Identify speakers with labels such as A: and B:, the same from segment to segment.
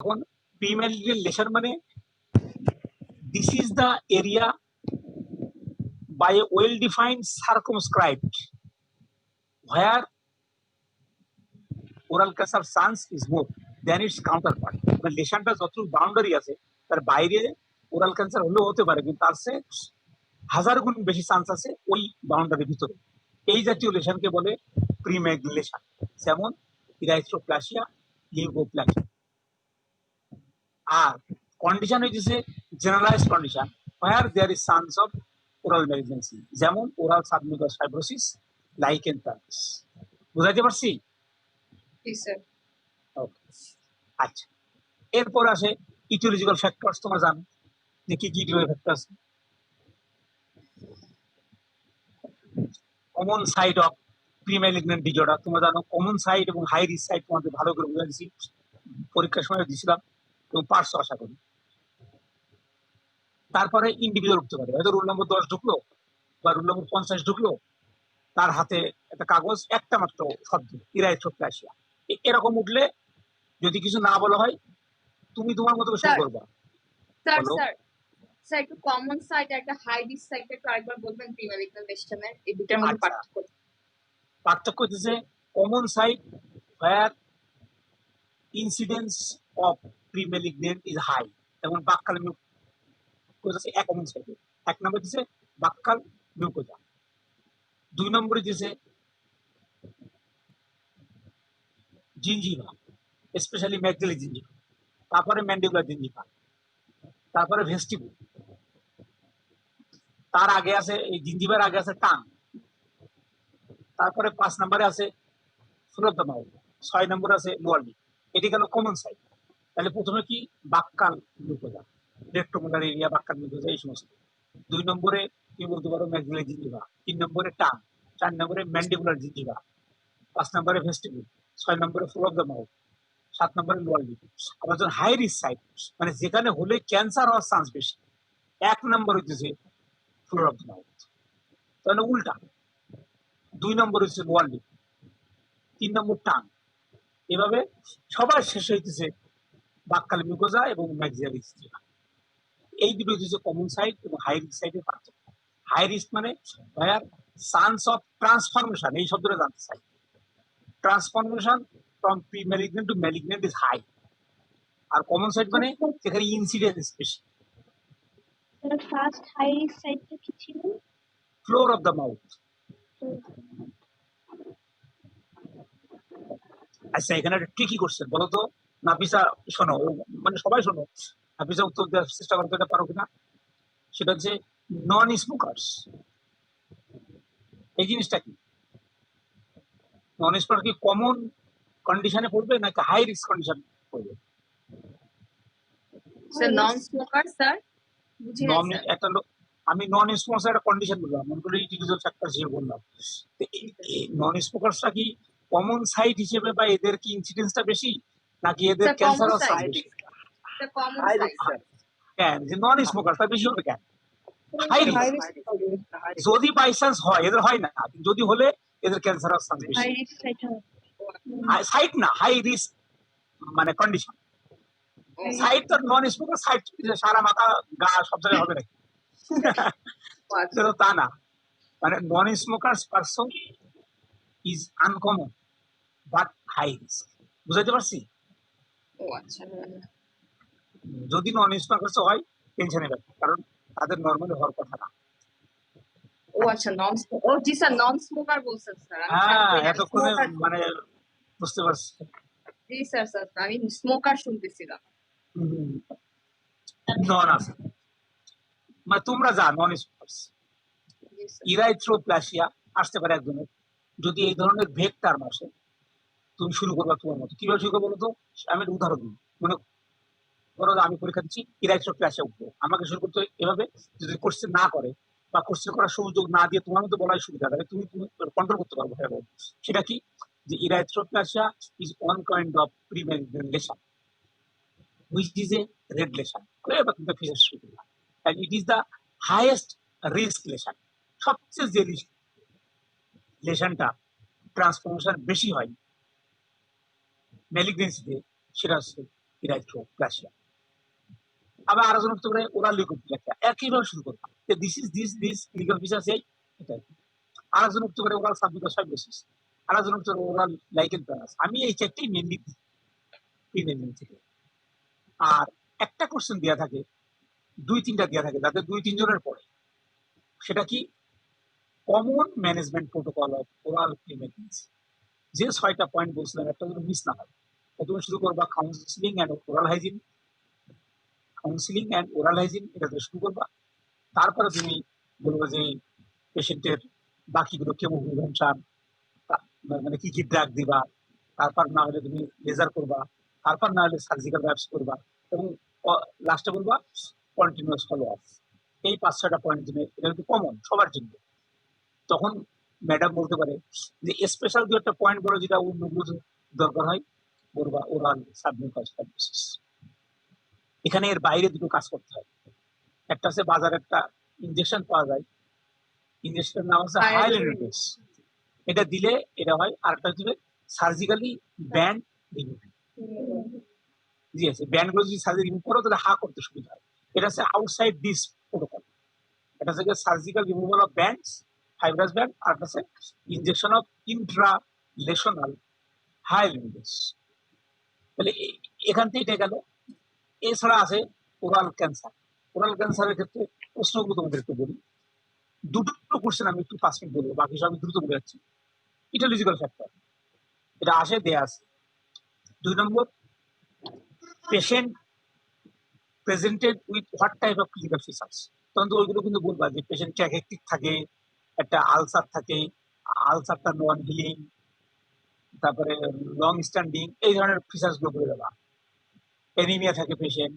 A: এখন প্রিম্যালিগনেন্ট লেশন মানে this is the area by a well-defined circumscribed where oral cancer chance is more than its counterpart. মানে লেশনটা যতটুকু boundary আছে তার বাইরে ওরাল ক্যান্সার হলেও হতে পারে, কিন্তু তার চেয়ে 1000 গুণ বেশি চান্স আছে ওই বাউন্ডারির ভিতরে। এই জাতীয় লেশনকে বলে প্রিম্যালিগনেন্ট লেশন, যেমন ইরাইথ্রোপ্লাসিয়া, লিউকোপ্লাসিয়া। আর কন্ডিশন হইতেছে generalised condition where there is chance of oral malignancy, যেমন ওরাল সাবমিউকাস ফাইব্রোসিস, লাইকেন প্লান্টাস। বুঝাইতে পারছি? আচ্ছা, এরপর আসে ইটিওলজিক্যাল ফ্যাক্টরস। তোমরা জানো যে কি কি ইটিওলজিক্যাল ফ্যাক্টর আছে। কমন সাইট অফ প্রিম্যালিগনেন্ট ডিজঅর্ডার, তোমরা জানো কমন সাইট এবং হাই রিস্ক সাইট তোমাদের ভালো করে বুঝাইছি, পরীক্ষার সময় দিয়েছিলাম এবং পারছো আশা করি। তারপরে ইন্ডিভিজুয়াল উঠতে পারে, হয়তো রোল নম্বর 10 ঢুকলো বা রোল নম্বর 50 ঢুকলো, তার হাতে একটা কাগজ, একটা মাত্র শব্দ ইরাইথ্রোপ্লাসিয়া, এরকম উঠলে যদি কিছু না বলা হয় তুমি তোমার মতো শুরু করবা।
B: স্যার স্যার স্যার একটু কমন সাইট একটা হাই রিস্ক সাইট একটু আরেকবার বলবেন প্রিম্যালিগনেন্ট লেশনের এই দুটার মধ্যে
A: পার্থক্য হচ্ছে common site where incidence of premalignant is high, যেমন বাক্কাল মিউকোজা এক কমন সাইটে। এক নম্বর দিছে বাক্কাল মিউকোজা, 2 নম্বরে দিছে জিঞ্জিভা, স্পেশালি ম্যাকজিলারি জিঞ্জিভা, তারপরে ম্যান্ডিবুলার জিঞ্জিভা, তারপরে ভেস্টিবুল, তার আগে আছে এই জিঞ্জিভার আগে আছে টাং, তারপরে 5 নম্বরে আছে ফ্লোর অফ দ্য মাউথ, 6 নম্বরে আছে লোয়ার লিপ। এটি গেল কমন সাইট। তাহলে প্রথমে কি বাক্কাল মিউকোজা, রেক্টোমোলার এরিয়া, বাক্কাল মিউকোজা এই সমস্ত। 2 নম্বরে কি বলতে পারো ম্যাকজিলারি জিঞ্জিভা, 3 নম্বরে টাং, 4 নম্বরে ম্যান্ডিবুলার জিঞ্জিভা, 5 নম্বরে ভেস্টিবুল, 6 নম্বরে ফ্লোর অফ দ্য মাউথ, 7 নম্বরে লোয়ার লিপ। আবার যখন হাই রিস্ক সাইট মানে যেখানে হলে ক্যান্সার হওয়ার চান্স বেশি, 1 নম্বর হইতেছে ফ্লোর অফ দ্য মাউথ, তাহলে উল্টা। 2 নম্বর হচ্ছে লোয়ার লিপ, 3 নম্বর টাং, এভাবে সবার শেষ হইতেছে বাক্কাল মিউকোজা এবং ম্যাকজিলারি জিঞ্জিভা। এই দুটো হচ্ছে কমন সাইট এবং হাই রিস্ক সাইটের পার্থক্য। হাই রিস্ক মানে ভাইয়ার চান্স অফ ট্রান্সফরমেশন, এই শব্দটা জানতে চাই। Transformation from premalignant to malignant is high. আর কমন সাইট মানে যেখানে ইনসিডেন্স বেশি।
C: ফার্স্ট হাই রিস্ক সাইটটা কি ছিল?
A: Floor of the mouth. আচ্ছা, এখানে একটা ট্রিকি কোশ্চেন বলো তো নাফিসা, শোনো মানে সবাই শোনো, নাফিসা উত্তর দেওয়ার চেষ্টা করতে এটা পারো কিনা। সেটা হচ্ছে নন স্মোকার্স, এই জিনিসটা কি? নন স্মোকার কি কমন কন্ডিশনে পড়বে নাকি হাই রিস্ক কন্ডিশন পড়বে?
B: স্যার নন স্মোকার স্যার
A: একটা আমি নন স্মোকার একটা কন্ডিশন বললাম, মনে করি ইন্ডিভিজুয়াল ফ্যাক্টর হিসেবে বললাম। নন স্মোকারসটা কি কমন সাইট হিসেবে বা এদের কি ইনসিডেন্সটা বেশি নাকি এদের ক্যান্সার হওয়ার চান্স বেশি? কেন যে নন স্মোকার তার বেশি হবে কেন? হাই রিস্ক যদি বাই চান্স হয়, এদের হয় না, যদি হলে এদের ক্যান্সার হওয়ার চান্স বেশি। সাইট না, হাই রিস্ক মানে কন্ডিশন। সাইট তো নন স্মোকার সাইট সারা মাথা গা সব জায়গায় হবে নাকি? তা না, মানে non smokers person is uncommon but high risk. বুঝাইতে পারছি? যদি নন স্মোকার্স হয় টেনশনের ব্যাপার, কারণ তাদের নরমালি হওয়ার কথা না।
B: ও আচ্ছা, নন ও জি স্যার নন স্মোকার বলছেন স্যার।
A: হ্যাঁ, এতক্ষণে মানে বুঝতে পারছি।
B: জি স্যার স্যার আমি স্মোকার শুনতেছিলাম।
A: নন আছে মানে তোমরা যা নন স্মোকার্স। ইরাইথ্রোপ্লাসিয়া আসতে পারে একজনের, যদি এই ধরনের ভেক্টর আসে তুমি শুরু করবা তোমার মতো। কিভাবে শুরু করবো বলো তো? আমি একটা উদাহরণ দিই। মনে করো আমি পরীক্ষা দিচ্ছি, ইরাইথ্রোপ্লাসিয়া উঠবো, আমাকে শুরু করতে এভাবে। যদি কোশ্চেন না করে বা কোশ্চেন করার সুযোগ না দিয়ে তোমার মতো বলার সুবিধা, তাহলে তুমি কন্ট্রোল করতে পারবো। সেটা কি? যে erythroplasia is one kind of premalignant lesion which is a red lesion, and it is the highest risk lesion. সবচেয়ে যে লেশনটা ট্রান্সফরমেশন বেশি হয় ম্যালিগনেন্সিতে, সেটা হচ্ছে ইরাইথ্রোপ্লাসিয়া। আবার আরেকজন উঠতে পারে ওরাল লিউকোপ্লাসিয়া, একইভাবে শুরু করবে যে দিস ক্লিনিক্যাল ফিচার সেই এটাই। আরেকজন উঠতে পারে ওরাল সাবমিউকাস ফাইব্রোসিস, আরেকজন উঠতে পারে ওরাল লাইকেন প্লাস। আমি এই চারটি মেনলি প্রিনেমিং থেকে। আর একটা কোশ্চেন দেওয়া থাকে, 2-3টা দেওয়া থাকে যাতে 2-3 জনের পড়ে, সেটা কি common management protocol of oral premalignancy. যে 6টা পয়েন্ট বলছিলাম একটা যেন মিস না হয়। প্রথমে শুরু করবা counselling and oral hygiene, counselling and oral hygiene এটা দিয়ে শুরু করবা। তারপরে তুমি বলবো যে পেশেন্টের বাকিগুলো কেমো প্রিভেনশন, মানে কি কি ড্রাগ দিবা, তারপর না হলে তুমি লেজার করবা, তারপর না হলে সার্জিক্যাল ব্যবসা করবা, এবং লাস্টে বলবা কন্টিনিউয়াস ফলো আপ। এই 5-6টা পয়েন্ট তুমি, এটা কিন্তু কমন সবার জন্য। তখন ম্যাডাম বলতে পারে যে স্পেশাল 2-একটা পয়েন্ট বলো যেটা অন্যগুলো দরকার হয়, বলবা ওরাল সাবমিউকাস ফাইব্রোসিস। এখানে এর বাইরে দুটো কাজ করতে হয়। একটা আছে বাজারে একটা ইনজেকশন পাওয়া যায়, ইনজেকশনের নাম হচ্ছে হাইলেনিডেস, এটা দিলে এটা হয়। আর একটা দিলে সার্জিক্যালি ব্যান্ড রিমুভ। জি আছে, ব্যান্ডগুলো যদি সার্জারি রিমুভ করো তাহলে হা করতে সুবিধা হয়। এটা হচ্ছে আউটসাইড দিস প্রোটোকল। এটা হচ্ছে surgical removal of bands, fibrous band, আর হচ্ছে ইনজেকশন অফ ইন্ট্রালেশনাল হাইলেনিডেস। তাহলে এখান থেকে এটা গেল। এছাড়া আছে ওরাল ক্যান্সার। ওরাল ক্যান্সারের ক্ষেত্রে প্রশ্নগুলো তোমাদের একটু বলি। দুটো কোশ্চেন আমি একটু 5 মিনিট বলবো, বাকি সব আমি দ্রুত বলে যাচ্ছি। ইটোলজিক্যাল ফ্যাক্টর এটা আসে দেয়া আছে। 2 নম্বর, patient presented with what type of clinical features. তখন তো ওইগুলো কিন্তু বলবা যে পেশেন্ট ট্র্যাকেটিক থাকে, একটা আলসার থাকে, আলসারটা নন হিলিং, তারপরে লং স্ট্যান্ডিং, এই ধরনের ফিচার্স গুলো বলে দেবা। অ্যানিমিয়া থাকে পেশেন্ট,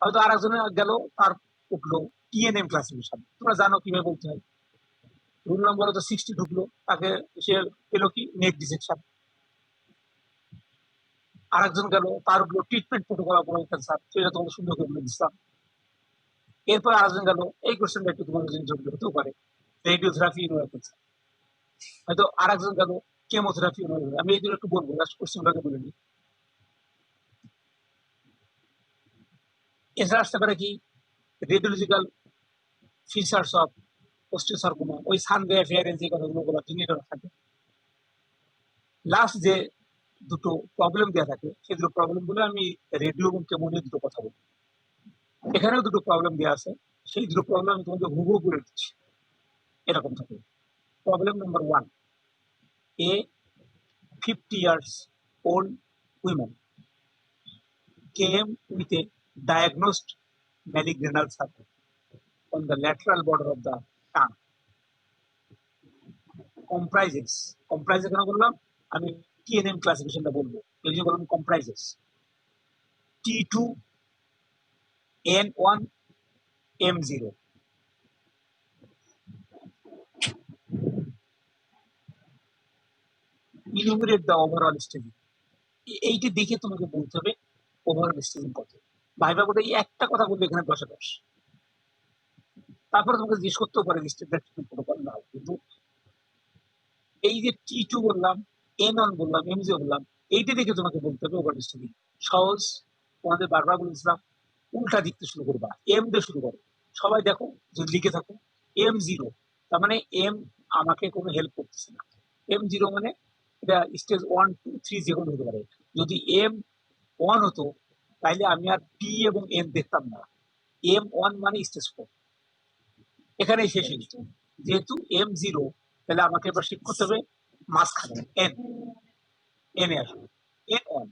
A: হয়তো আর একজনের গেল তার উঠলো টিএনএম ক্লাসিফিকেশন, তোমরা জানো কিভাবে বলতে হয়। রুল নম্বর হতো 60 ঢুকলো, তাকে সে পেলো কি নেক ডিসেকশন। আর একজন গেল তার উপর treatment protocol of oral cancer, সেটা তোমাদের সুন্দর করে বলে দিচ্ছিলাম। এরপর আরেকজন গেল, এই কোশ্চেনটা একটু তোমাদের জন্য জরুরি হতেও পারে, রেডিওথেরাপি ইন ওরাল ক্যান্সার। হয়তো আর একজন গেল কেমোথেরাপি ইন ওরাল ক্যান্সার। আমি এই দুটো একটু বলবো, লাস্ট কোশ্চেনটাকে বলে নিই। এছাড়া আসতে পারে কি রেডিওলজিক্যাল ফিচার্স অফ অস্টিওসার্কোমা, ওই সানডে অ্যাফেয়ারেন্স, এই কথাগুলো বলার জন্য এটা থাকে। লাস্ট যে দুটো প্রবলেম দেওয়া থাকে সেই দুটো প্রবলেম বলে আমি রেডিও এবং কেমো নিয়ে দুটো কথা বলি। এখানেও দুটো প্রবলেম দেওয়া আছে, সেই দুটো প্রবলেম আমি তোমাদের হুবহু বলে দিচ্ছি। এরকম থাকে। Problem number 1, a 50 years old women came with a diagnosed malignant ulcer on the lateral border of the tongue. Comprises কেন বললাম, আমি TNM ক্লাসিফিকেশনটা বলবো, এই জন্য বললাম comprises T2 N1 M0। Enumerate the overall staging। এইটা দেখে তোমাকে বলতে হবে ওভারঅল স্টেজিং কত। ভাইবা বলে এই একটা কথা বলবে এখানে 10-এ 10। তারপরে তোমাকে জিজ্ঞেস করতেও পারে ট্রিটমেন্ট প্রোটোকল নাও, কিন্তু এই যে T2 বললাম, N1 বললাম, M0 বললাম, এইটা দেখে তোমাকে বলতে হবে ওভারঅল স্টেজিং। সহজ, তোমাদের বারবার বলেছিলাম উল্টা দিকতে শুরু করবা, এম দিয়ে শুরু করো। সবাই দেখো যদি লিখে থাকো M0, তার মানে এম আমাকে কোনো হেল্প করতেছে না। M0 মানে এটা স্টেজ 1, 2, 3 যে কোনো হতে পারে। যদি M1 হতো তাইলে আমি আর টি এবং এন দেখতাম না। M1 মানে স্টেজ 4, এখানেই শেষ হয়ে যেত। যেহেতু M0, তাহলে আমাকে এবার শিফট করতে হবে মাঝখানে এন এ আসবে। N1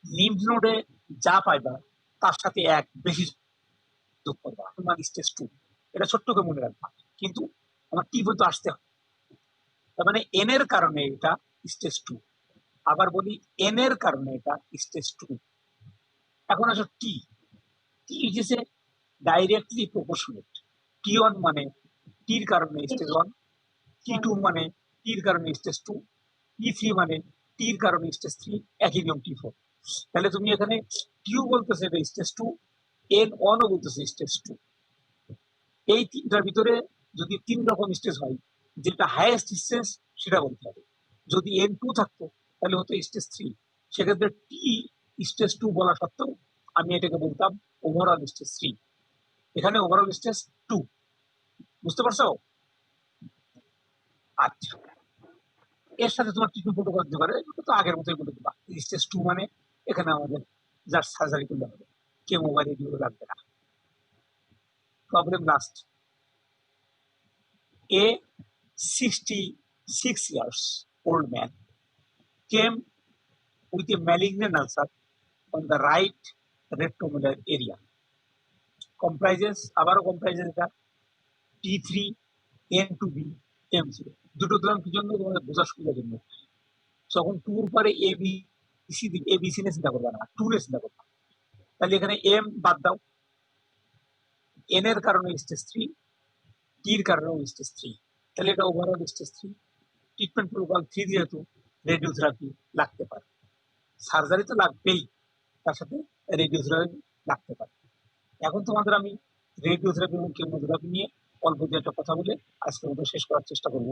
A: লিম্ফ নোডে যা পাইবা তার সাথে এক বেশি যোগ করবা, মানে স্টেজ 2। এটা ছোট্ট করে মনে রাখবা, কিন্তু আমার টি পর্যন্ত আসতে হবে। তার মানে এন এর কারণে এটা স্টেজ 2। আবার বলি এন এর কারণে এটা স্টেজ 2। এখন আসো T. T is a directly proportionate. T1 মানে টির কারণে স্টেজ 1, T2 মানে টির কারণে স্টেজ 2, T3 মানে টির কারণে স্টেজ 3, একই নিয়ম T4। তাহলে তুমি এখানে টিউ বলতেছে এটা স্টেজ 2, N1 ও বলতেছে স্টেজ 2। এই তিনটার ভিতরে যদি 3 রকম স্টেজ হয়, যেটা হাইয়েস্ট স্টেজ সেটা বলতে হবে। যদি N2 থাকতো তাহলে হতো স্টেজ 3, সেক্ষেত্রে টি স্টেজ 2 বলা সত্ত্বেও আমি এটাকে বলতাম ওভারঅল স্টেজ 3। এখানে ওভারঅল স্টেজ 2। বুঝতে পারছো? আচ্ছা, এর সাথে তোমার ট্রিটমেন্ট প্রোটোকল দিতে পারে, এটা তো আগের মতোই বলে দিবা। স্টেজ 2 মানে এখানে আমাদের জাস্ট সার্জারি করলে হবে, কেমো বা রেডিও লাগবে না। Problem last, a 66 years old man came with a malignant ulcer on the right retromolar area. Comprises এটা T3, N2B, M0। দুটো দিলাম কি জন্য? তোমাদের বোঝার সুবিধার জন্য। যখন 2 এর পরে ABC নিয়ে চিন্তা করবে না, 2 নিয়ে চিন্তা করবে। তাহলে এখানে M বাদ দাও, N এর কারণে স্টেজ 3, T এর কারণে স্টেজ 3। তাহলে এটা ওভারঅল স্টেজ 3। ট্রিটমেন্ট প্রোটোকল 3 যেহেতু রেডিওথেরাপি লাগতে পারে, সার্জারি তো লাগবেই, তার সাথে রেডিওথেরাপি লাগতে পারে। এখন তোমাদের আমি রেডিওথেরাপি এবং কেমোথেরাপি নিয়ে অল্প দু একটা কথা বলে আজকের মতো শেষ করার চেষ্টা করব।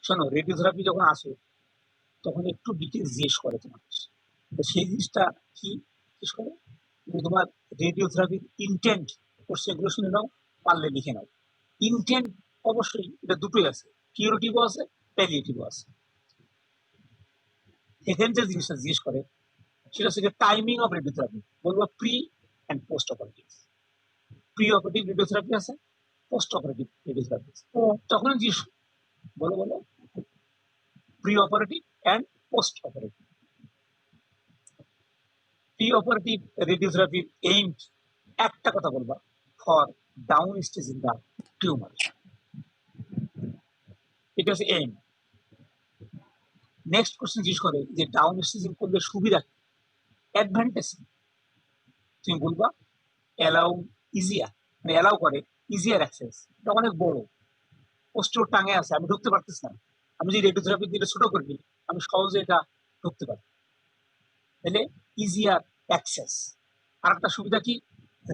A: শোনো, রেডিওথেরাপি যখন আসে তখন একটু ডিটেলস জিজ্ঞেস করে তোমার, তো সেই জিনিসটা কি জিজ্ঞেস করে? তোমার রেডিওথেরাপির ইন্টেন্ট কোশ্চেন এগুলো শুনে নাও, পারলে লিখে নাও। ইন্টেন্ট অবশ্যই এটা দুটোই আছে, কিউরেটিভও আছে, প্যালিয়েটিভও আছে। এখানে যে জিনিসটা জিজ্ঞেস করে সেটা হচ্ছে টাইমিং অফ রেডিওথেরাপি, বলবো pre and post operative. Pre operative radiotherapy আছে, পোস্ট অপারেটিভ রেডিওথেরাপি আছে। তখন জিজ্ঞেস বলো বলো pre operative and post operative. Pre operative রেডিওথেরাপির এইম একটা কথা বলবা, for down stage in the tumour, এটা হচ্ছে এইম। নেক্সট কোশ্চেন জিজ্ঞেস করে যে ডাউন স্টেজিং করলে সুবিধা কি, অ্যাডভান্টেজ। তুমি বলবা অ্যালাউ ইজিয়ার, মানে অ্যালাউ করে ইজিয়ার অ্যাক্সেস। এটা অনেক বড়, পোস্টোর টাঙে আছে, আমি ঢুকতে পারতেছি না। আমি যদি রেডিওথেরাপি দিয়ে ছোট করবি, আমি সহজে এটা ঢুকতে পারি। তাহলে ইজিয়ার অ্যাক্সেস। আর একটা সুবিধা কি,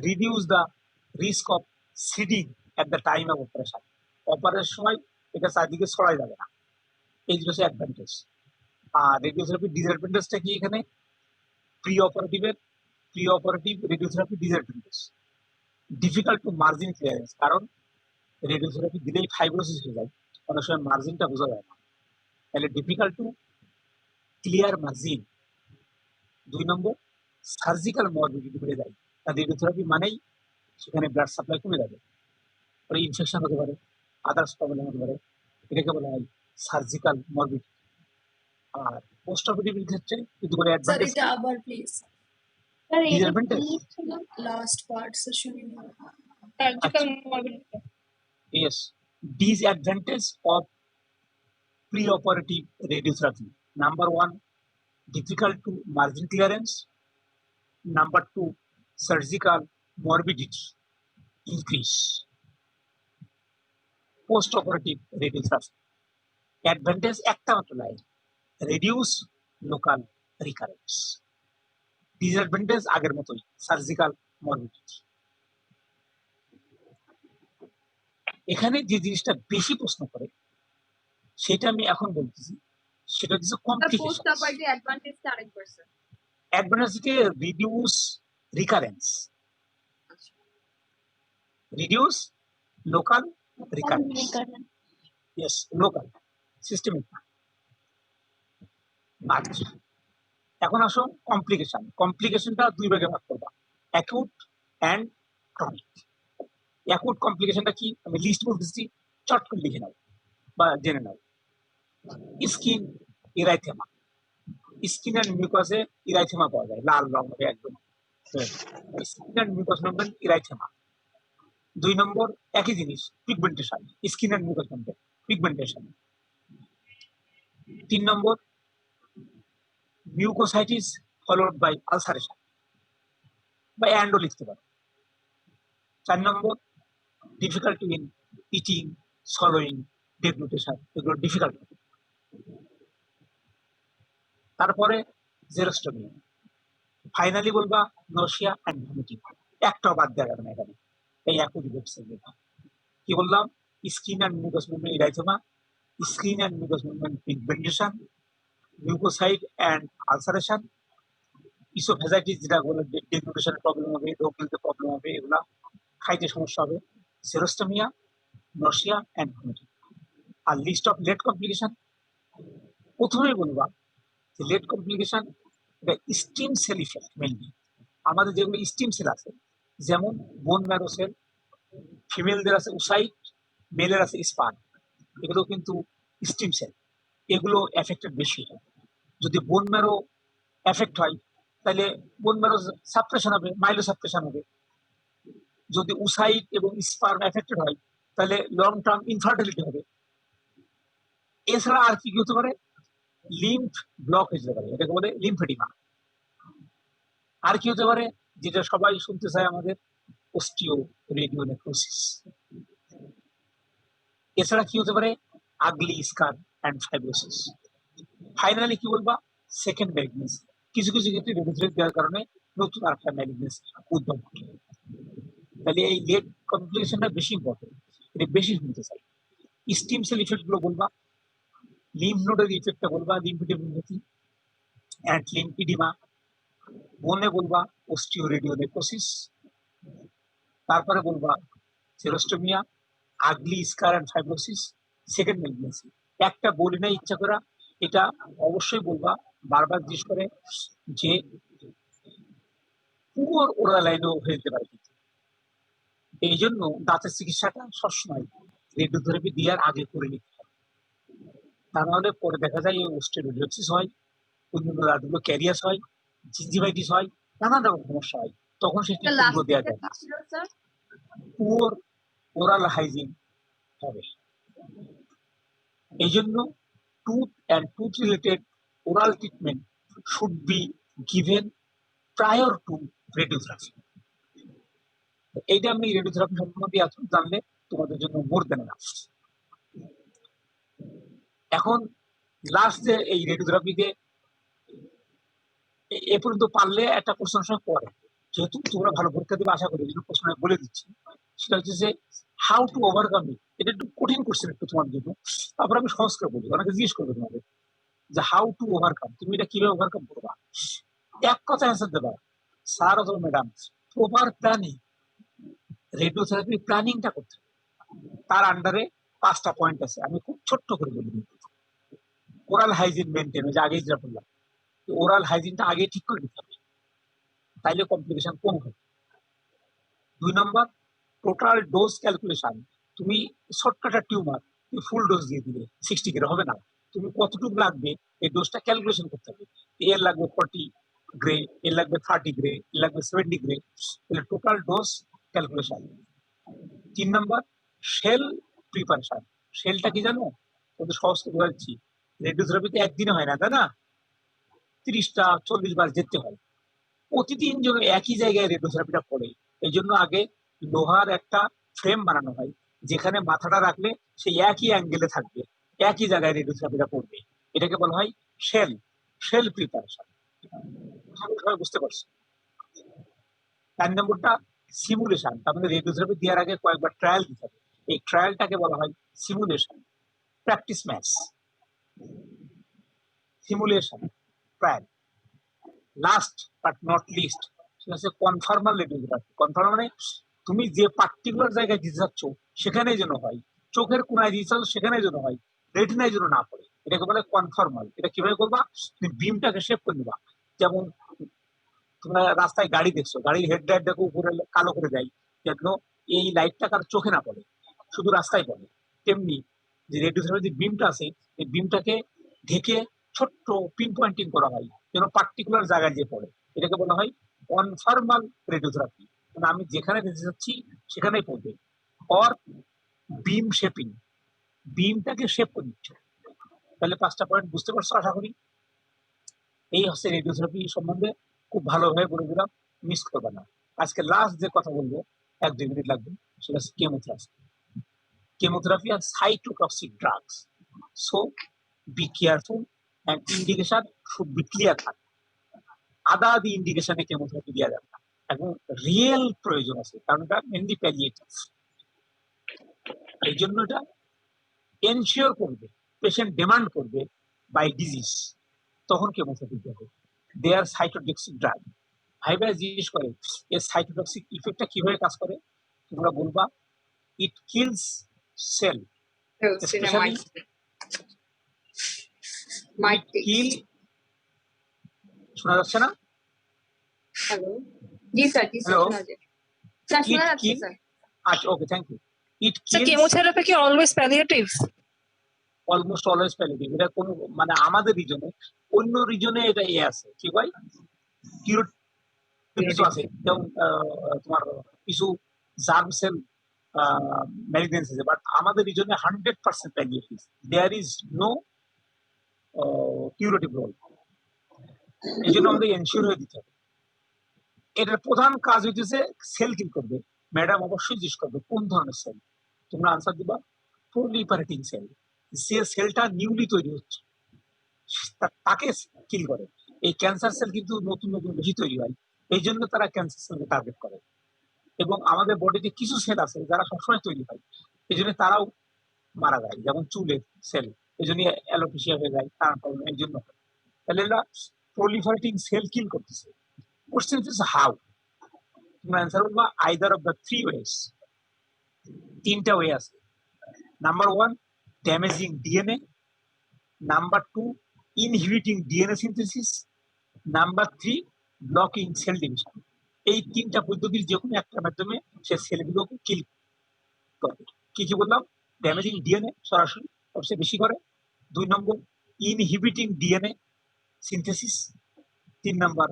A: reduce the risk of seeding at the time of operation. Operation সময় এটা চারদিকে ছড়াই যাবে না, এই হচ্ছে অ্যাডভান্টেজ। আর রেডিওথেরাপির ডিসঅ্যাডভান্টেজটা কি? এখানে pre operative radiotherapy disadvantage, difficult to margin clearance, কারণ রেডিওথেরাপি দিলেই ফাইব্রোসিস হয়ে যায়, অনেক সময় মার্জিনটা বোঝা যায় না, তাহলে difficult to clear margin. 2 number, surgical morbidity বেড়ে যায়, আর রেডিওথেরাপি মানেই সেখানে ব্লাড সাপ্লাই কমে যাবে, পরে ইনফেকশন হতে পারে, আদার্স প্রবলেম হতে পারে, এটাকে বলা হয় সার্জিক্যাল মরবিডিটি। আর পোস্ট অপারেটিভের ক্ষেত্রে কিন্তু করে
D: Sir,
A: অ্যাডভান্টেজ
D: এটা আবার প্লিজ
C: স্যার এটা
A: ডিসঅ্যাডভান্টেজ।
C: কি ছিল?
D: লাস্ট পার্ট শুনি না।
B: Surgical morbidity.
A: Yes, disadvantage of preoperative radiotherapy. Number 1, difficult to margin clearance. Number 2, surgical morbidity increase. Post-operative radiotherapy. Advantage একটা মাত্র line, reduce local recurrence. Disadvantage আগের মতোই, surgical morbidity. এখানে যে জিনিসটা বেশি প্রশ্ন করে সেটা আমি এখন বলতেছি, সেটা হচ্ছে
B: পোস্ট
A: কমপ্লিকেশন।
B: অপারেটিভ অ্যাডভান্টেজটা আরেকবার sir.
A: Advantage reduce recurrence, reduce local recurrence. Yes, local, systemic. আচ্ছা, এখন আসো কমপ্লিকেশন। কমপ্লিকেশনটা 2 ভাগে ভাগ করবা, অ্যাকুট অ্যান্ড ক্রনিক। অ্যাকুট কমপ্লিকেশনটা কি আমি লিস্ট বলতেছি, চট করে লিখে নাও বা জেনে নাও। স্কিন ইরাইথেমা, স্কিন অ্যান্ড মিউকাসে ইরাইথেমা পাওয়া যায়, লাল রঙ হবে একদম। Skin and mucous membrane erythema. 2 নম্বর একই জিনিস, pigmentation, skin and mucous membrane pigmentation. 3 নম্বর মিউকোসাইটিস ফলোড বাই আলসারেশন বা অ্যান্ডও লিখতে পারো। 4 নম্বর difficulty in eating, swallowing, deglutition, এগুলো ডিফিকাল্ট। তারপরে জেরোস্টমি। ফাইনালি বলবা নশিয়া অ্যান্ড ভমিটিং, একটাও বাদ দেওয়া যাবে না এখানে। এই একই কি বললাম, skin and mucous membrane erythema, skin and mucous membrane pigmentation, leucocyte and ulceration, oesophagitis যেটা বলে ডিগ্রেডেশনের প্রবলেম হবে, রোগ গিলতে প্রবলেম হবে, এগুলা খাইতে সমস্যা হবে, সেরোস্টোমিয়া, নশিয়া অ্যান্ড ভমিটিং। আর লিস্ট অফ লেট কমপ্লিকেশন, প্রথমেই বলবা যে লেট কমপ্লিকেশন এটা স্টিম সেল ইফেক্ট মেনলি। আমাদের যেগুলো স্টিম সেল আছে, যেমন বোন ম্যারো সেল, ফিমেলদের আছে উসাইট, মেলের আছে স্পার্ম, এগুলো কিন্তু স্টিম সেল, এগুলো এফেক্টেড বেশি হয়। যদি বোন ম্যারো এফেক্ট হয় তাহলে বোন ম্যারো সাপ্রেশন হবে, মাইলো সাপ্রেশন হবে। যদি উসাইট এবং স্পার্ম এফেক্টেড হয় তাহলে লং টার্ম ইনফার্টিলিটি হবে। এছাড়া আর কি হতে পারে, লিম্ফ ব্লক হয়ে যেতে পারে, এটাকে বলে লিম্ফেডিমা। আর কি হতে পারে, যেটা সবাই শুনতে চায় আমাদের, অস্টিও রেডিওনেক্রোসিস। এছাড়া কি হতে পারে, আগলি স্কার অ্যান্ড ফাইব্রোসিস। ফাইনালি কি বলবা, সেকেন্ড ম্যালিগনেন্সি। কিছু কিছু ক্ষেত্রে রেডিওথেরাপি দেওয়ার কারণে নতুন আরেকটা ম্যালিগনেন্সি উদ্ভব ঘটে। তাহলে এই লেট কমপ্লিকেশনটা বেশি ইম্পর্টেন্ট, এটা বেশি শুনতে চাই। স্টিম সেল ইফেক্ট গুলো বলবা, লিম্ফ নোডের ইফেক্টটা বলবা, লিম্ফেডিমোপ্যাথি অ্যান্ড লিম্ফিডিমা। বনে বলবা অস্টিও রেডিওনেক্রোসিস। তারপরে বলবা সেরোস্টোমিয়া, আগলি স্কার অ্যান্ড ফাইব্রোসিস, সেকেন্ড ম্যালিগনেন্সি। একটা বলি না ইচ্ছা করা, এটা অবশ্যই বলবা, বারবার জিজ্ঞেস করে যে পুয়ার ওরাল লাইনও হয়ে যেতে পারে। কিন্তু এই জন্য দাঁতের চিকিৎসাটা সবসময় রেডিওথেরাপি দেওয়ার আগে করে নিতে হবে, তা নাহলে পরে দেখা যায় এই অস্টিওরেডিওসিস হয়, অন্যান্য দাঁতগুলো ক্যারিয়াস হয়, জিঞ্জিভাইটিস হয়, নানান রকম সমস্যা হয়, তখন সেই
B: The
A: ট্রিটমেন্টগুলো
B: last
A: দেওয়া
B: thing
A: যায় না।
B: that ছিল স্যার,
A: পুয়ার ওরাল হাইজিন হবে। এই জন্য tooth and tooth related oral treatment should be given prior to radiotherapy. এইটা আমি রেডিওথেরাপি সম্বন্ধে এত জানলে তোমাদের জন্য মোর দেন না। এখন লাস্ট যে এই রেডিওথেরাপিতে এ পর্যন্ত পারলে একটা প্রশ্ন পরে, যেহেতু তোমরা ভালো পরীক্ষা দেবে আশা করি, এই জন্য প্রশ্ন বলে দিচ্ছি। সেটা হচ্ছে যে হাউ টু ওভারকাম ইট। এটা একটু কঠিন কোশ্চেন একটু তোমার জন্য, তারপর আমি সহজ করে বলি, অনেকে জিজ্ঞেস করবে তোমাদের যে হাউ টু ওভারকাম, তুমি এটা কিভাবে ওভারকাম করবা। এক কথা অ্যান্সার দেবা, স্যার অথবা ম্যাডাম, প্রপার প্ল্যানিং। রেডিওথেরাপি প্ল্যানিংটা করতে হবে। তার আন্ডারে 5টা পয়েন্ট আছে, আমি খুব ছোট্ট করে বলি। ওরাল হাইজিন মেনটেন, যে আগে যেটা বললাম, ওরাল হাইজিনটা আগে ঠিক করে দিতে হবে, তাইলে কমপ্লিকেশন কম হবে। 2 নম্বর, টোটাল ডোজ ক্যালকুলেশন। তুমি শর্টকাটা টিউমার, তুমি ফুল ডোজ দিয়ে দিলে 60 গ্রে হবে না, তুমি কতটুকু লাগবে এই ডোজটা ক্যালকুলেশন করতে হবে। এর লাগবে 40 গ্রে, এর লাগবে 30 গ্রে, এর লাগবে 70 গ্রে, তাহলে টোটাল ডোজ ক্যালকুলেশন। 3 নম্বর, শেল প্রিপারেশন। শেলটা কি জানো, ওদের সহজ করে বলছি, রেডিওথেরাপিতে একদিনে হয় না, তাই না, 30টা 40 বার যেতে হয়। প্রতিদিন যেন একই জায়গায় রেডিওথেরাপিটা পড়ে, এই জন্য আগে লোহার একটা ফ্রেম বানানো হয়, যেখানে মাথাটা রাখলে সেই একই অ্যাঙ্গেলে থাকবে, একই জায়গায় রেডিওথেরাপিটা পড়বে। এটাকে বলা হয় শেল, শেল প্রিপারেশন। সবাই বুঝতে পারছো। 4 নম্বরটা সিমুলেশন, তার মানে রেডিওথেরাপি দেওয়ার আগে কয়েকবার ট্রায়াল দিতে হবে, এই ট্রায়ালটাকে বলা হয় simulation. Practice match, simulation, trial. Last but not list, সেটা হচ্ছে কনফার্মাল রেডিওথেরাপি। কনফার্ম মানে তুমি যে পার্টিকুলার জায়গায় দিতে চাচ্ছ সেখানেই যেন হয়, চোখের কোনায় দিতে চাচ্ছ সেখানেই যেন হয়, রেটিনায় যেন না পড়ে, এটাকে বলে কনফার্মাল। এটা কিভাবে করবা, তুমি বিমটাকে শেপ করে নিবা। যেমন তোমরা রাস্তায় গাড়ি দেখছো, গাড়ির হেডলাইটটাকে উপরে কালো করে দেয় যেন এই লাইটটা কার চোখে না পড়ে, শুধু রাস্তায় পড়ে। তেমনি যে রেডিওথেরাপি যে বিমটা আছে, এই বিমটাকে ঢেকে ছোট্ট পিন পয়েন্টিং করা হয় যেন পার্টিকুলার জায়গায় যে পড়ে, এটাকে বলা হয় কনফার্মাল রেডিওথেরাপি। মানে আমি যেখানে দিতে চাচ্ছি সেখানেই পড়বে। অর বিম শেপিং, বিমটাকে শেপ করে দিচ্ছে। তাহলে 5টা পয়েন্ট বুঝতে পারছো আশা করি। এই হচ্ছে রেডিওথেরাপি সম্বন্ধে খুব ভালোভাবে বলে দিলাম, মিস করবে না। আজকে লাস্ট যে কথা বলবো 1-2 মিনিট লাগবে, সেটা হচ্ছে chemotherapy. Chemotherapy are cytotoxic drugs, so be careful and indication should be clear থাকে। আদা দি ইন্ডিকেশনে কেমোথেরাপি দেওয়া যাবে না, এবং রিয়েল প্রয়োজন আছে, কারণ এটা মেনলি প্যালিয়েটিভ। এই জন্য এটা এনশিওর করবে, পেশেন্ট ডিমান্ড করবে বাই ডিজিজ, তখন কেমোথেরাপি দিতে হবে। দেয়ার সাইটোটক্সিক ড্রাগ। ভাই ভাই জিজ্ঞেস করে এর সাইটোটক্সিক ইফেক্টটা কিভাবে কাজ করে, তোমরা বলবা ইট কিলস সেল, স্পেশালি কিল, শোনা যাচ্ছে না?
B: হ্যালো, জি স্যার, জি স্যার,
A: Hello?
B: শোনা যায়। স্যার শোনা
A: It
B: যাচ্ছে
A: kill-
B: স্যার।
A: আচ্ছা, okay, thank you. It
E: So
A: kills
E: chemotherapy কি always palliative?
A: Almost always palliative. এটা কোনো মানে আমাদের রিজনে, অন্য রিজনে এটা আছে কি ভাই, কিউরেটিভ কিছু আছে, যেমন তোমার কিছু জার্ম সেল ম্যালিগনেন্স আছে, বাট আমাদের রিজনে 100% palliative. There is no curative role. এই জন্য আমাদের এনশিওর হয়ে দিতে হবে। এটার প্রধান কাজ হইতেছে সেল কিল করবে। ম্যাডাম অবশ্যই জিজ্ঞেস করবে কোন ধরনের সেল, তোমরা আনসার দিবা প্রলিফারেটিং সেল। যে সেলটা নিউলি তৈরি হচ্ছে তাকে কিল করে। এই ক্যান্সার সেল কিন্তু নতুন নতুন বেশি তৈরি হয়, এই জন্য তারা ক্যান্সার সেলকে টার্গেট করে। এবং আমাদের বডিতে কিছু সেল আছে যারা সবসময় তৈরি হয়, এই জন্য তারাও মারা যায়, যেমন চুলের সেল, এই জন্য অ্যালোপেশিয়া হয়ে যায়, তার কারণে এই জন্য। তাহলে এরা প্রলিফারেটিং সেল কিল করতেছে। কোশ্চেন ইজ হাউ, তোমরা অ্যান্সার বলবা either of the three ways. তিনটা ওয়ে আছে। Number one, damaging DNA. Number two, inhibiting DNA synthesis. Number three, blocking cell division. এই তিনটা পদ্ধতির যে কোনো একটার মাধ্যমে সে সেলগুলোকে কিল করবে। কি কি বললাম? ড্যামেজিং ডিএনএ সরাসরি সবচেয়ে বেশি করে। 2 নম্বর, ইনহিবিটিং ডিএনএ সিনথেসিস। 3 নম্বর,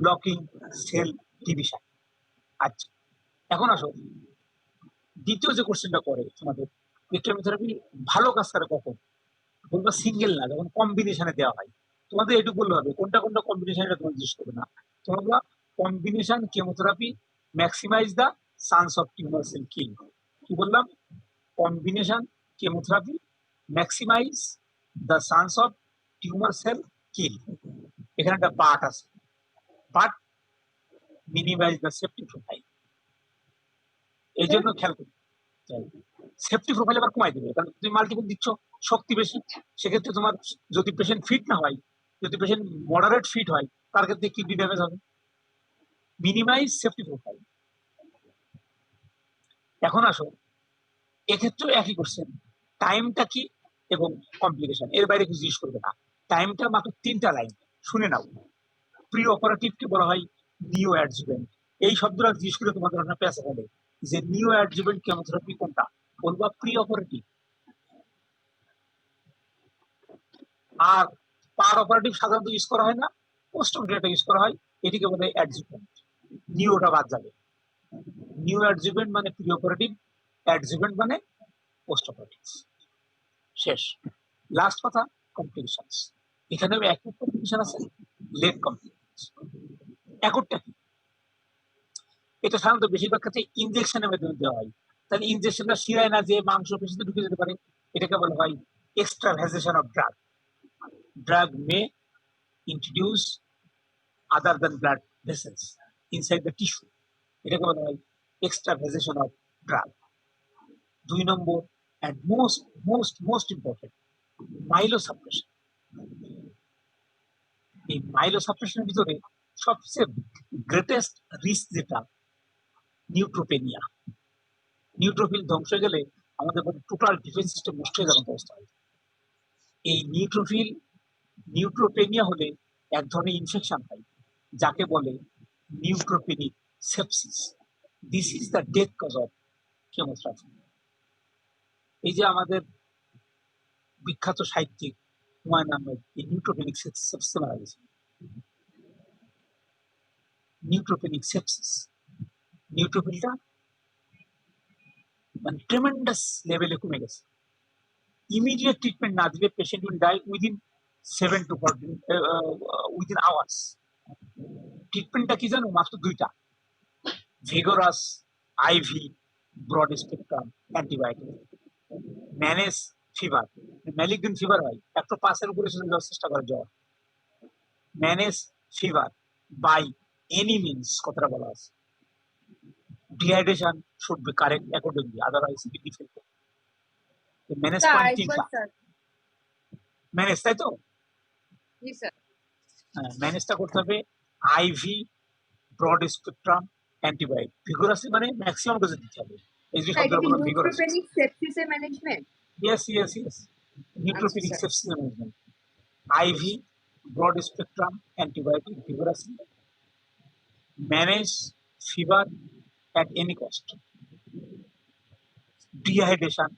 A: ব্লকিং সেল ডিভিশন। আচ্ছা, এখন আসো দ্বিতীয় যে কোশ্চেনটা করে তোমাদের, কেমোথেরাপি ভালো কাজ করে কখন? বলবা সিঙ্গেল না, যখন কম্বিনেশনে দেওয়া হয়। তোমাদের এটুকু বললে হবে কোনটা কোনটা কম্বিনেশন, এটা তোমার জিজ্ঞেস করবে না। তোমরা combination chemotherapy maximize the chance of tumour cell kill. কি বললাম? Combination chemotherapy maximize the chance of tumour cell kill. এখানে একটা পার্ট আছে, but minimize the safety profile. এই জন্য খেয়াল করতে সেফটি প্রোফাইল আবার কমাই দেবে, কারণ তুমি মাল্টিপল দিচ্ছ, শক্তি বেশি। সেক্ষেত্রে তোমার যদি পেশেন্ট ফিট না হয়, যদি পেশেন্ট মডারেট ফিট হয়, তার ক্ষেত্রে কিডনি ড্যামেজ হবে। Minimise safety profile. এখন আসো, এক্ষেত্রে একই কোশ্চেন, টাইমটা কি এবং কমপ্লিকেশন, এর বাইরে কিছু জিজ্ঞেস করবে না। টাইমটা মাত্র 3টা লাইন, শুনে নাও। প্রি অপারেটিভকে বলা হয় নিও অ্যাডজুভেন্ট। এই শব্দটা জিজ্ঞেস করে তোমাদের অনেক পেঁচা বলে যে নিও অ্যাডজুভেন্ট কেমোথেরাপি কোনটা, বলবা প্রি অপারেটিভ। আর পার অপারেটিভ সাধারণত ইউজ করা হয় না, পোস্ট অপারেটিভ ইউজ করা হয়, এটিকে বলে অ্যাডজুভেন্ট। নিওটা বাদ যাবে। নিও অ্যাডজুভেন্ট মানে প্রি অপারেটিভ, অ্যাডজুভেন্ট মানে পোস্ট অপারেটিভ। শেষ। লাস্ট কথা, কমপ্লিকেশনস। এখানেও অ্যাকুট কমপ্লিকেশন আছে, লেট কমপ্লিকেশনস। অ্যাকুটটা কি? এটা সাধারণত বেশিরভাগ ক্ষেত্রে ইনজেকশনের মাধ্যমে দেওয়া হয়। তাহলে ইনজেকশনটা শিরায় না যে মাংস পেশিতে ঢুকে যেতে পারে, এটাকে বলা হয় extravasation of drug. Drug may introduce other than blood vessels inside the tissue. এটাকে বলা হয় extravasation of drug. 2 number and most important, myelosuppression. এই মাইলোসাপ্রেশনের ভিতরে সবচেয়ে গ্রেটেস্ট রিস্ক যেটা, নিউট্রোপেনিয়া। নিউট্রোফিল ধ্বংস হয়ে গেলে আমাদের টোটাল ডিফেন্স সিস্টেম নষ্ট হয়ে যাওয়ার অবস্থা হয়। এই নিউট্রোপেনিয়া হলে এক ধরনের ইনফেকশন হয় যাকে বলে neutropenic sepsis. This is the death cause of chemotherapy. এই যে আমাদের বিখ্যাত সাহিত্যিক হুমায়ুন আহমেদ এই নিউট্রোপেনিক সেপসিসে মারা গেছে। নিউট্রোপেনিক সেপসিস, নিউট্রোফিলটা মানে ট্রেমেন্ডাস লেভেলে কমে গেছে। ইমিডিয়েট ট্রিটমেন্ট না দিলে patient will die within 7 to 14 within hours. ট্রিটমেন্টটা কি জানো? মাত্র 2টা, vigorous IV broad spectrum antibiotic. Manage fever, malignant fever হয় 105-এর উপরে চলে যাওয়ার চেষ্টা করে জ্বর। Manage fever by any means, কথাটা বলা আছে। Dehydration should be correct accordingly, otherwise kidney fail করবে। ম্যানেজ
B: স্যার
A: পয়েন্ট
B: আরেকবার
A: 3টা
B: স্যার।
A: ম্যানেজ, তাই তো?
B: জি স্যার।
A: ম্যানেজটা করতে হবে IV broad spectrum antibiotic. Vigorously মানে ম্যাক্সিমাম ডোজে দিতে হবে। এই যে
B: স্যার এটা
A: শব্দটা
B: কি
A: বললাম ভিগোরাসলি।
B: নিউট্রোপেনিক সেপসিসের management?
A: Yes neutropenic
B: sir.
A: Sepsis management. IV broad spectrum antibiotic vigorously manage fever at any cost, dehydration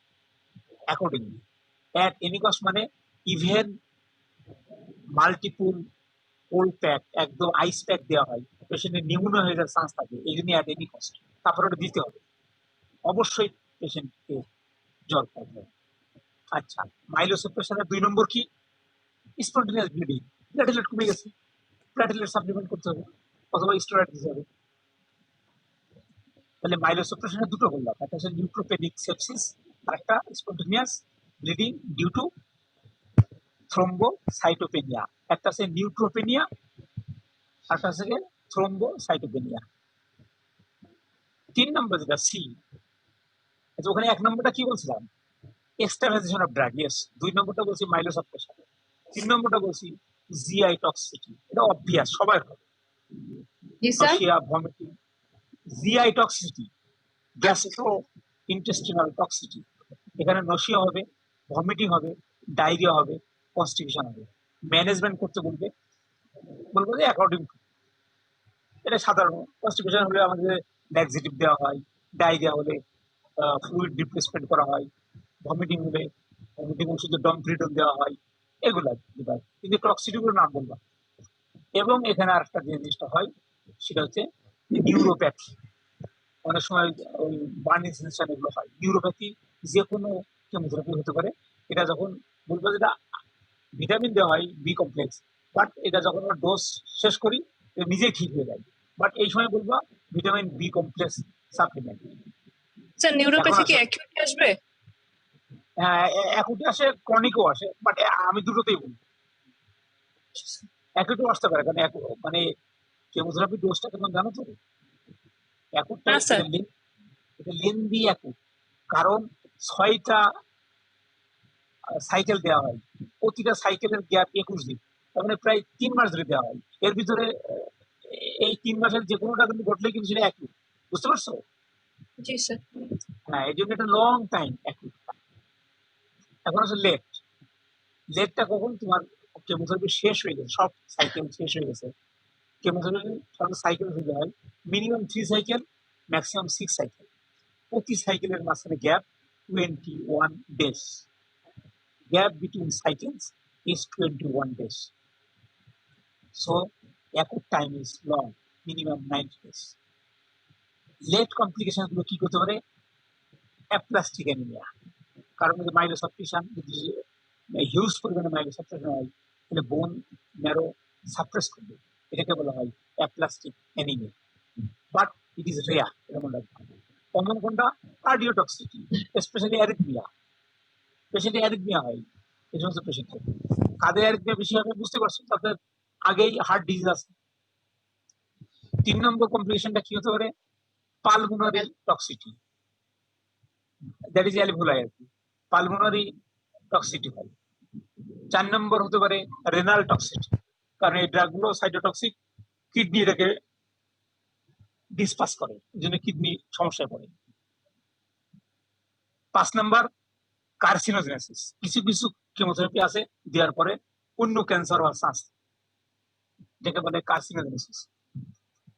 A: accordingly at any cost মানে ইভেন মাল্টিপুল কোল্ড প্যাক একদম আইস প্যাক দেওয়া হয়, পেশেন্টের নিউমোনিয়া হয়ে যাওয়ার চান্স থাকে, এই জন্য অ্যাট এনি কস্ট তারপরে ওটা দিতে হবে, অবশ্যই পেশেন্টকে জ্বর পাবে। আচ্ছা, মাইলোসাপ্রেশনের 2 নম্বর কি? স্পন্টেনিয়াস ব্লিডিং, প্লেটলেট কমে গেছে, প্লেটলেট সাপ্লিমেন্ট করতে হবে অথবা স্টেরয়েড দিতে হবে। তাহলে মাইলোসাপ্রেশনের দুটো বললাম, একটা হচ্ছে নিউট্রোপেনিক সেপসিস আর একটা spontaneous bleeding due to thrombocytopenia. একটা আছে নিউট্রোপেনিয়া আর একটা আছে থ্রোম্বোসাইটোপেনিয়া। 3 নম্বর যেটা সি, ওখানে 1 নম্বরটা কি বলছিলাম? এক্সট্রাভাইজেশন অফ ড্রাগ, ইয়েস। 2 নম্বরটা বলছি মাইলোসাপ্রেশন, 3 নম্বরটা বলছি জিআই টক্সিসিটি। এটা অবভিয়াস, সবার হবে।
B: জি sir.
A: Nausea, vomiting, GI toxicity, gastro intestinal toxicity. এখানে নশিয়া হবে, ভমিটিং হবে, ডায়রিয়া হবে, কনস্টিপেশন হবে। ম্যানেজমেন্ট করতে বলবে যে অ্যাকর্ডিং টু, এটা সাধারণ। কনস্টিপেশন হলে আমাদের ল্যাক্সেটিভ দেওয়া হয়, ডায়রিয়া হলে ফ্লুইড রিপ্লেসমেন্ট করা হয়, ভমিটিং হলে ভমিটিং ওষুধে ডমফ্রিডন দেওয়া হয়, এগুলো দিতে হয়। কিন্তু টক্সিটিগুলো নাম বললাম। এবং এখানে আরেকটা যে জিনিসটা হয় সেটা হচ্ছে নিউরোপ্যাথি। অনেক সময় ওই বার্নিং সেন্সেশন এগুলো হয়। নিউরোপ্যাথি যে কোনো কেমোথেরাপি হতে পারে। এটা যখন বলবো যেটা ভিটামিন দেওয়া হয় বি কমপ্লেক্স, বাট এটা যখন আমরা ডোজ শেষ করি নিজেই ঠিক হয়ে যায়। বাট এই সময় বলবো vitamin B complex supplement.
E: Sir neuropathy কি অ্যাকিউট আসবে?
A: অ্যাকুটে আসে, ক্রনিকও আসে, বাট আমি দুটোতেই বলি। অ্যাকুটও আসতে পারে, কারণ মানে কেমোথেরাপি ডোজটা কেমন জানো তো? অ্যাকুটটা
E: না স্যার।
A: এটা লেন্দি অ্যাকুট, কারণ 6টা সাইকেল দেওয়া হয়, প্রতিটা সাইকেলের গ্যাপ 21 দিন, তার মানে প্রায় 3 মাস ধরে দেওয়া হয়। এর ভিতরে এই 3 মাসের যে কোনোটা কিন্তু ঘটলে কিন্তু সেটা অ্যাকুট, বুঝতে পারছো?
E: জি স্যার।
A: হ্যাঁ, এই জন্য এটা লং টাইম অ্যাকুট। এখন হচ্ছে লেটটা কখন? তোমার কেমোথেরাপি শেষ হয়ে গেছে, সব সাইকেল শেষ হয়ে গেছে। কেমোথেরাপি সাইকেল হয়ে যায় মিনিমাম 3 সাইকেল, ম্যাক্সিমাম 6 সাইকেল। প্রতি সাইকেলের মাঝখানে gap 21 days. Gap between cycles is 21 days. So, acute time is long, minimum 90 days. Late complication গুলো কি করতে পারে? অ্যাপ্লাস্টিক অ্যানিমিয়া, কারণ মাইলোসাপ্রেশন যদি হিউজ পরিমাণে মাইলোসাপ্রেশন হয় তাহলে বোন ম্যারো সাপ্রেস করবে, এটাকে বলা হয় aplastic anaemia. But it is rare, এটা মনে রাখবে। কমন কোনটা? কার্ডিওটক্সিটি, স্পেশালি অ্যারিথমিয়া। পেশেন্টে অ্যারিথমিয়া হয় এই সমস্ত পেশেন্টের। কাদের অ্যারিথমিয়া বেশি হবে বুঝতে পারছো? তাদের আগেই হার্ট ডিজিজ আছে। 3 নম্বর কমপ্লিকেশনটা কি হতে পারে? পালমোনারি টক্সিটি, দ্যাট ইজ অ্যালভুলাই আর কি, পালমোনারি টক্সিটি হয়। 4 নম্বর হতে পারে রেনাল টক্সিটি, কারণ এই ড্রাগগুলো সাইটোটক্সিক, কিডনি এটাকে ডিসপাস করে, এই জন্য কিডনি সমস্যায় পড়ে। 5 নম্বর কার্সিনোজেনেসিস, কিছু কিছু কেমোথেরাপি আছে দেওয়ার পরে অন্য ক্যান্সার হওয়ার চান্স, যেটা বলে carcinogenesis.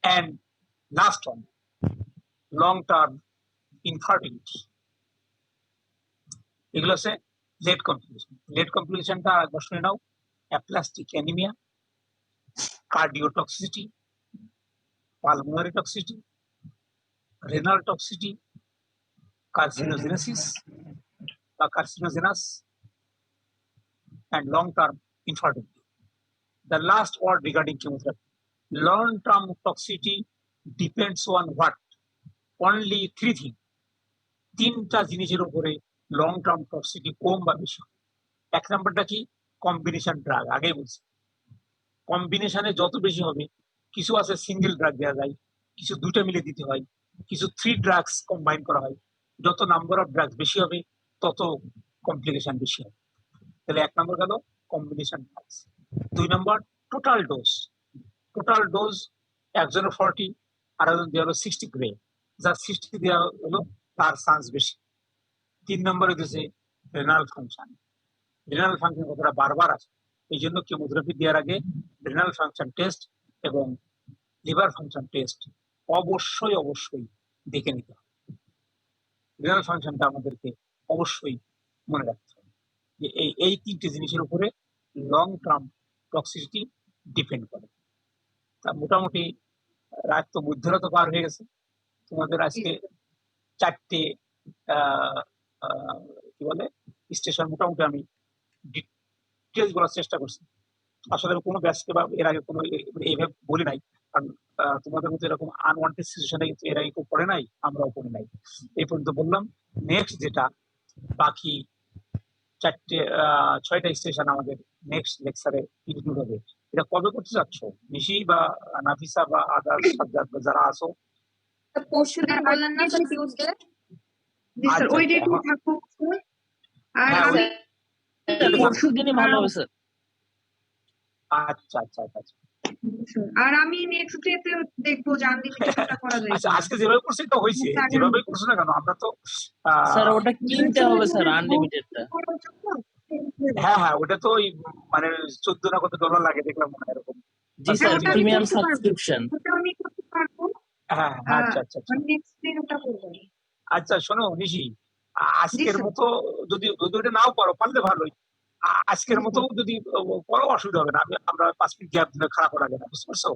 A: And last one, long term infertility. এগুলো হচ্ছে লেট কমপ্লিকেশন। লেট কমপ্লিকেশনটা একবার শুনে নাও: aplastic anaemia, cardiotoxicity, pulmonary toxicity, renal toxicity, carcinogenesis বা carcinogenous, and long-term infertility. The last word regarding chemotherapy: long-term toxicity depends on what? Only 3 things. 3টা জিনিসের উপরে লং টার্ম টক্সিটি কম বা বেশি। 1 নম্বরটা কি? কম্বিনেশন ড্রাগ, আগেই বলছি। কম্বিনেশনে যত বেশি হবে, কিছু আছে সিঙ্গেল ড্রাগ দেওয়া যায়, কিছু 2টা মিলে দিতে হয়, কিছু 3 ড্রাগস কম্বাইন করা হয়। যত নাম্বার অফ ড্রাগস বেশি হবে তত কমপ্লিকেশন বেশি হবে। তাহলে 1 নম্বর গেল কম্বিনেশন ড্রাগস। 2 নম্বর টোটাল ডোজ একজনের 40, আর একজন দেওয়া হলো 60 গ্রে, যার 60 দেওয়া হলো তার চান্স বেশি। 3 নম্বরে দিয়েছে রেনাল ফাংশন। রেনাল ফাংশন কথাটা বারবার আছে, এই জন্য কেমোথেরাপি দেওয়ার আগে রেনাল ফাংশন টেস্ট এবং লিভার ফাংশন টেস্ট অবশ্যই দেখে নিতে হবে। রেনাল ফাংশনটা আমাদেরকে অবশ্যই মনে রাখতে হবে যে এই তিনটে জিনিসের উপরে লং টার্ম টক্সিসিটি ডিপেন্ড করে। তা মোটামুটি রাত তো মধ্যরাত পার হয়ে গেছে, তোমাদের আজকে 4টে কি বলে স্টেশন মোটামুটি আমি ডিটেলস বলার চেষ্টা করছি। আসলে কোনো ব্যাচকে বা এর আগে কোনো এইভাবে বলি নাই, কারণ তোমাদের মধ্যে এরকম আনওয়ান্টেড সিচুয়েশনে কিন্তু এর আগে কেউ পড়ে নাই, আমরাও পড়ে নাই। এই পর্যন্ত বললাম। নেক্সট যেটা বাকি 6টা স্টেশন আমাদের নেক্সট লেকচারে ইনক্লুড হবে, এটা কবে করতে চাচ্ছ নিশি বা নাফিসা বা আদার্স সাবজেক্ট যারা আসো?
B: পরশুদিন বললেন না স্যার, টিউসডে?
F: জি স্যার,
A: আচ্ছা,
F: ওই ডেটে
A: এখন-
F: থাকবো। আর
A: হ্যাঁ,
F: আমি-
G: পরশু দিনই ভালো হবে স্যার।
A: আচ্ছা আচ্ছা আচ্ছা আচ্ছা।
F: আর আমি নেক্সট ডেতে দেখবো যে আনলিমিটেডটা করা যায়
A: আচ্ছা, আজকে যেভাবে করছি তো হয়েছে, যেভাবে করছো না কেন, আমরা তো
G: স্যার ওটা কিনতে হবে স্যার আনলিমিটেডটা।
A: হ্যাঁ ওটা তো ওই মানে 14 না কত ডলার লাগে দেখলাম মনে হয় এরকম।
G: জি স্যার,
F: ওটা আমি
G: প্রিমিয়াম
F: করতে পারবো।
G: সাবস্ক্রিপশন।
F: ওটা আমি করতে পারবো।
A: হ্যাঁ আচ্ছা আচ্ছা আচ্ছা।
F: নেক্সট দিন ওটা করবো।
A: আচ্ছা শোনো নিশি, আজকের
F: স্যার।
A: মতো যদি ওটা নাও পারো, পারলে ভালোই। আজকের মতো যদি পড়ো অসুবিধা হবে না, আমরা 5 মিনিট গ্যাপ দিলে খারাপ লাগে না, বুঝতে পারছো?